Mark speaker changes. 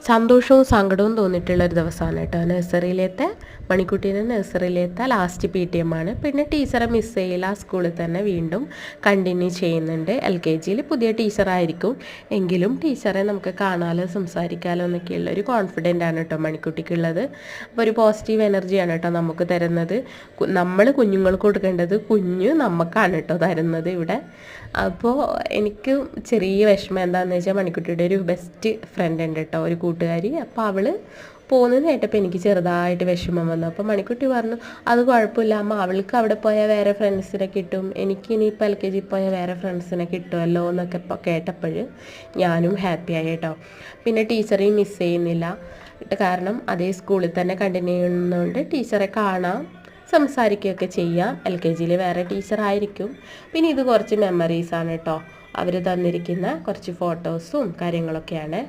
Speaker 1: സന്തോഷവും സങ്കടവും തോന്നിയിട്ടുള്ളൊരു ദിവസമാണ് കേട്ടോ. നഴ്സറിയിലത്തെ മണിക്കുട്ടീനെ നഴ്സറിയിലത്തെ ലാസ്റ്റ് PTM ആണ്. പിന്നെ ടീച്ചറെ മിസ് ചെയ്യില്ല, ആ സ്കൂളിൽ തന്നെ വീണ്ടും കണ്ടിന്യൂ ചെയ്യുന്നുണ്ട്. LKGയിൽ പുതിയ ടീച്ചറായിരിക്കും എങ്കിലും ടീച്ചറെ നമുക്ക് കാണാമല്ലോ സംസാരിക്കാമല്ലോ എന്നൊക്കെയുള്ള ഒരു കോൺഫിഡൻ്റ് ആണ് കേട്ടോ മണിക്കുട്ടിക്കുള്ളത്. അപ്പോൾ ഒരു പോസിറ്റീവ് എനർജിയാണ് കേട്ടോ നമുക്ക് തരുന്നത്. നമ്മൾ കുഞ്ഞുങ്ങൾക്ക് കൊടുക്കേണ്ടത് കുഞ്ഞ് നമുക്കാണ് കേട്ടോ തരുന്നത് ഇവിടെ. അപ്പോൾ എനിക്ക് ചെറിയ വിഷമം എന്താണെന്ന് വെച്ചാൽ മണിക്കുട്ടിയുടെ ഒരു ബെസ്റ്റ് ഫ്രണ്ട് ഉണ്ട് കേട്ടോ, ഒരു കൂട്ടുകാരി. അപ്പോൾ അവൾ പോകുന്നത് കേട്ടപ്പോൾ എനിക്ക് ചെറുതായിട്ട് വിഷമം വന്നു. അപ്പോൾ മണിക്കുട്ടി പറഞ്ഞു അത് കുഴപ്പമില്ല അമ്മ, അവൾക്ക് അവിടെ പോയാൽ വേറെ ഫ്രണ്ട്സിനെ കിട്ടും, എനിക്ക് ഇനിയിപ്പോൾ LKG പോയാൽ വേറെ ഫ്രണ്ട്സിനെ കിട്ടുമല്ലോ എന്നൊക്കെ കേട്ടപ്പോൾ ഞാനും ഹാപ്പിയായി കേട്ടോ. പിന്നെ ടീച്ചറെയും മിസ് ചെയ്യുന്നില്ല, കാരണം അതേ സ്കൂളിൽ തന്നെ കണ്ടിന്യൂ ചെയ്യുന്നതുകൊണ്ട് ടീച്ചറെ കാണാം, സംസാരിക്കുകയൊക്കെ ചെയ്യാം. LKGയിൽ വേറെ ടീച്ചറായിരിക്കും. പിന്നെ ഇത് കുറച്ച് മെമ്മറീസാണ് കേട്ടോ, അവർ തന്നിരിക്കുന്ന കുറച്ച് ഫോട്ടോസും കാര്യങ്ങളൊക്കെയാണ്.